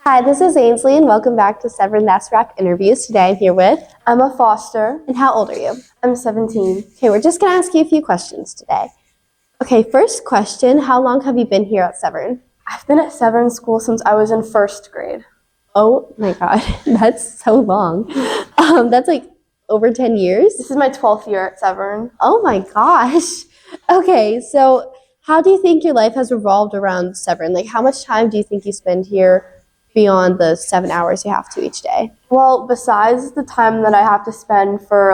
Hi, this is Ainsley, and welcome back to Severn That's Wrap Interviews. Today I'm here with Emma Foster. And how old are you? I'm 17. Okay, we're just going to ask you a few questions today. Okay, first question, how long have you been here at Severn? I've been at Severn School since I was in first grade. Oh my god, that's so long. That's like over 10 years? This is my 12th year at Severn. Oh my gosh. Okay, so how do you think your life has revolved around Severn? Like, how much time do you think you spend here beyond the 7 hours you have to each day? Well, besides the time that I have to spend for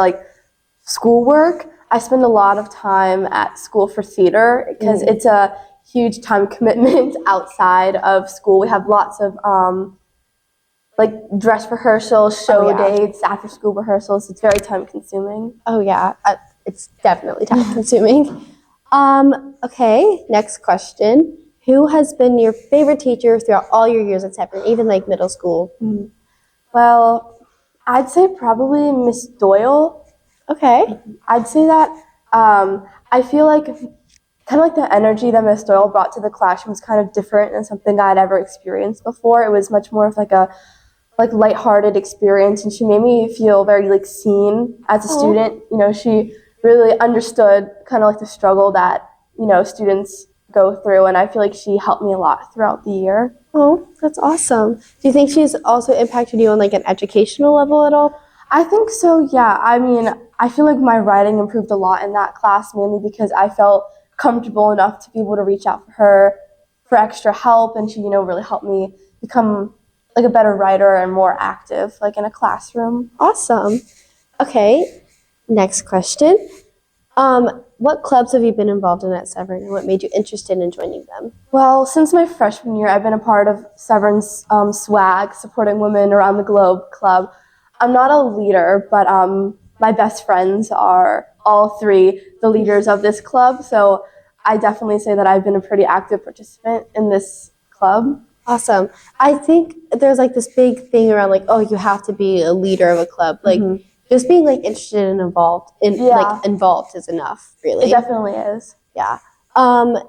schoolwork, I spend a lot of time at school for theater because it's a huge time commitment outside of school. We have lots of dress rehearsals, show dates, after school rehearsals. It's very time consuming. Oh yeah, it's definitely time consuming. Okay, next question. Who has been your favorite teacher throughout all your years at Severn, even like middle school? Well, I'd say probably Miss Doyle. Okay. I'd say that. I feel like kind of like the energy that Miss Doyle brought to the classroom was kind of different than something I'd ever experienced before. It was much more of like a lighthearted experience, and she made me feel very seen as a student. You know, she really understood kind of the struggle that students go through, and I feel like she helped me a lot throughout the year. Oh, that's awesome. Do you think she's also impacted you on an educational level at all? I think so, yeah. I mean, I feel like my writing improved a lot in that class, mainly because I felt comfortable enough to be able to reach out for her for extra help, and she, really helped me become a better writer and more active in a classroom. Awesome. Okay, next question. What clubs have you been involved in at Severn, and what made you interested in joining them? Well, since my freshman year, I've been a part of Severn's SWAG, Supporting Women Around the Globe club. I'm not a leader, but my best friends are all three the leaders of this club, so I definitely say that I've been a pretty active participant in this club. Awesome. I think there's this big thing around you have to be a leader of a club. Just being interested and involved involved is enough, really. It definitely is. Yeah. And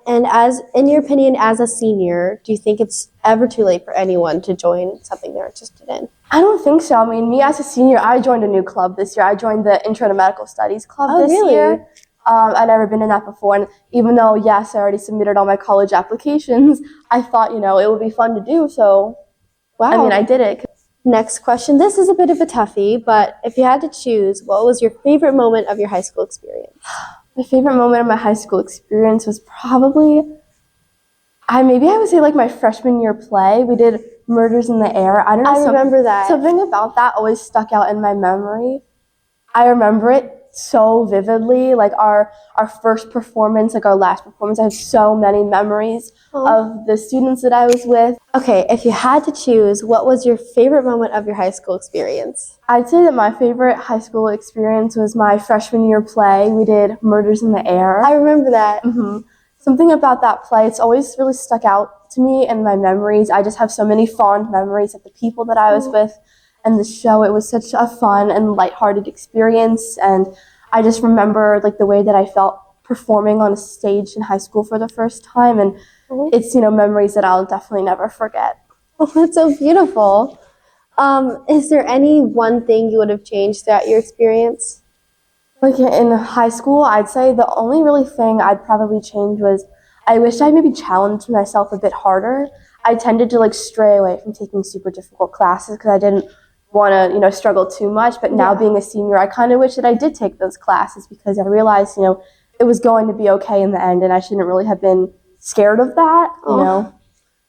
in your opinion, as a senior, do you think it's ever too late for anyone to join something they're interested in? I don't think so. I mean, me as a senior, I joined a new club this year. I joined the Intro to Medical Studies club this year. I'd never been in that before, and even though, yes, I already submitted all my college applications, I thought, it would be fun to do, so, wow. I mean, I did it. Next question. This is a bit of a toughie, but if you had to choose, what was your favorite moment of your high school experience? My favorite moment of my high school experience was probably, I would say my freshman year play. We did Murders in the Air. I don't know. I remember that. Something about that always stuck out in my memory. I remember it so vividly, our first performance, our last performance. I have so many memories of the students that I was with. Okay, if you had to choose, what was your favorite moment of your high school experience? I'd say that my favorite high school experience was my freshman year play. We did Murders in the Air. I remember that. Something about that play, it's always really stuck out to me in my memories. I just have so many fond memories of the people that I was with. And the show, it was such a fun and lighthearted experience, and I just remember the way that I felt performing on a stage in high school for the first time, and it's memories that I'll definitely never forget. Oh, that's so beautiful. Is there any one thing you would have changed throughout your experience? In high school, I'd say the only really thing I'd probably change was I wish I maybe challenged myself a bit harder. I tended to stray away from taking super difficult classes because I didn't want to struggle too much, but now being a senior, I kind of wish that I did take those classes because I realized it was going to be okay in the end, and I shouldn't really have been scared of that. Well,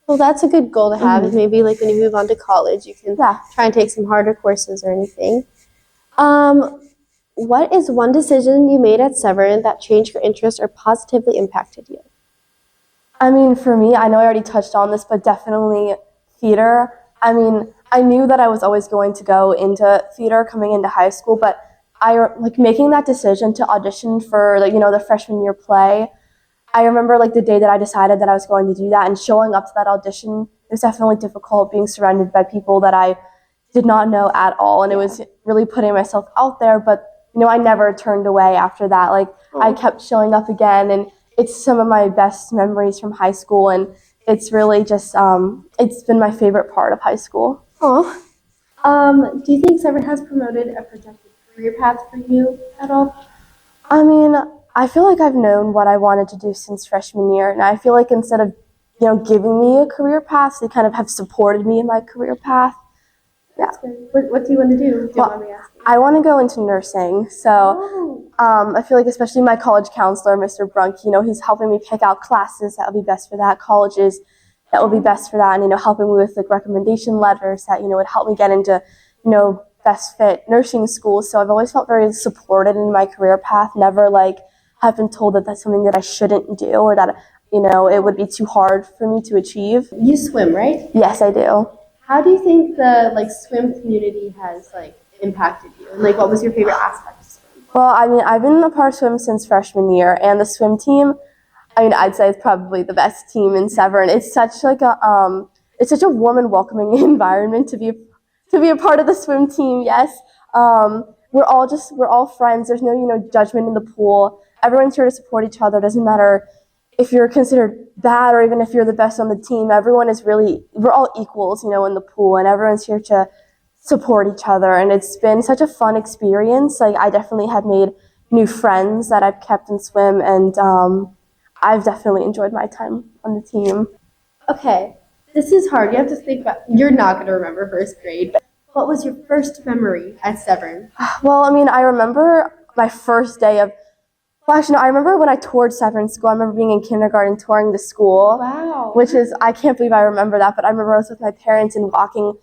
that's a good goal to have. Maybe when you move on to college, you can try and take some harder courses or anything. What is one decision you made at Severn that changed your interest or positively impacted you? I mean, for me, I know I already touched on this, but definitely theater. I mean, I knew that I was always going to go into theater coming into high school, but making that decision to audition for the freshman year play. I remember the day that I decided that I was going to do that and showing up to that audition. It was definitely difficult being surrounded by people that I did not know at all, and it was really putting myself out there. But I never turned away after that. I kept showing up again, and it's some of my best memories from high school, and it's really just it's been my favorite part of high school. Oh. Do you think Severn has promoted a projected career path for you at all? I mean, I feel like I've known what I wanted to do since freshman year, and I feel like instead of, giving me a career path, they kind of have supported me in my career path. That's good. What do you want to do? Do you want me asking? I want to go into nursing, so I feel like especially my college counselor, Mr. Brunk, he's helping me pick out classes that would be best for that, colleges that would be best for that, and, helping me with like recommendation letters that, would help me get into, best fit nursing schools. So I've always felt very supported in my career path, never like have been told that that's something that I shouldn't do or that, it would be too hard for me to achieve. You swim, right? Yes, I do. How do you think the swim community has impacted you? And what was your favorite aspect of swim? Well, I mean, I've been a part of swim since freshman year, and the swim team, I'd say it's probably the best team in Severn. It's such it's such a warm and welcoming environment to be a part of the swim team. Yes, we're all friends. There's no judgment in the pool. Everyone's here to support each other. It doesn't matter if you're considered bad or even if you're the best on the team. We're all equals, in the pool, and everyone's here to support each other. And it's been such a fun experience. I definitely have made new friends that I've kept in swim, and I've definitely enjoyed my time on the team. Okay, this is hard. You have to think about. You're not going to remember first grade, but what was your first memory at Severn? Well, I remember my first day of. Well, actually, no, I remember when I toured Severn School. I remember being in kindergarten touring the school. Wow. Which is, I can't believe I remember that, but I remember I was with my parents and walking.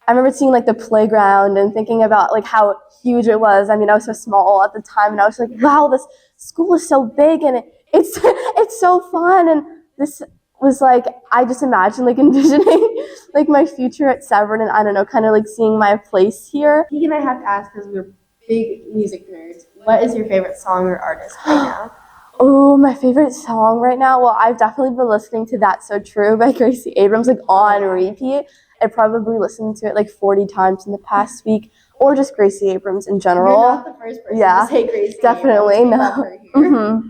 I remember seeing the playground and thinking about how huge it was. I was so small at the time, and I was like, wow, this school is so big and it's it's so fun. And this was I just imagined envisioning my future at Severn, and I don't know, kind of seeing my place here. Keegan and I have to ask because we're big music nerds. What is your favorite song or artist right now? Oh, my favorite song right now? Well, I've definitely been listening to That's So True by Gracie Abrams on repeat. I probably listened to it 40 times in the past week, or just Gracie Abrams in general. You're not the first person to say Gracie definitely, Abrams. no. Love her here.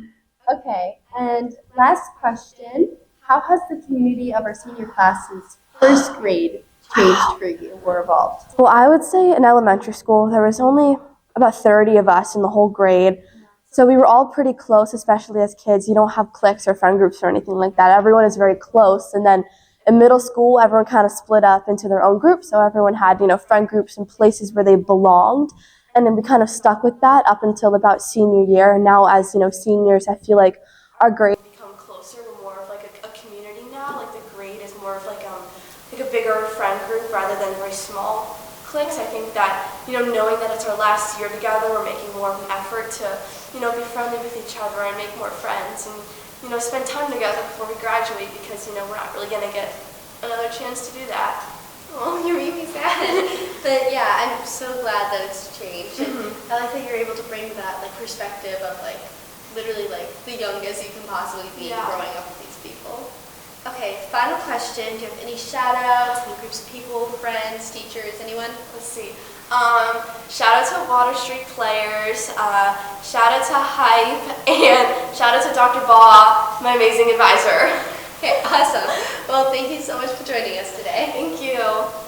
Okay, and last question. How has the community of our senior class since first grade changed for you or evolved? Well, I would say in elementary school, there was only about 30 of us in the whole grade. So we were all pretty close, especially as kids. You don't have cliques or friend groups or anything like that. Everyone is very close. And then in middle school, everyone kind of split up into their own groups. So everyone had, friend groups and places where they belonged. And then we kind of stuck with that up until about senior year. And now as, seniors, I feel like our grade become closer. We're more of a community now. The grade is more of a bigger friend group rather than very small cliques. I think that, knowing that it's our last year together, we're making more of an effort to, be friendly with each other and make more friends and, spend time together before we graduate because, we're not really going to get another chance to do that. Oh, you're making me sad. But yeah, I'm so glad that it's changed. And I like that you're able to bring that perspective of literally the youngest you can possibly be growing up with these people. Okay, final question. Do you have any shout outs, any groups of people, friends, teachers, anyone? Let's see. Shout out to Water Street players, shout out to Hype, and shout out to Dr. Baugh, my amazing advisor. Okay, awesome. Well, thank you so much for joining us today. Thank you.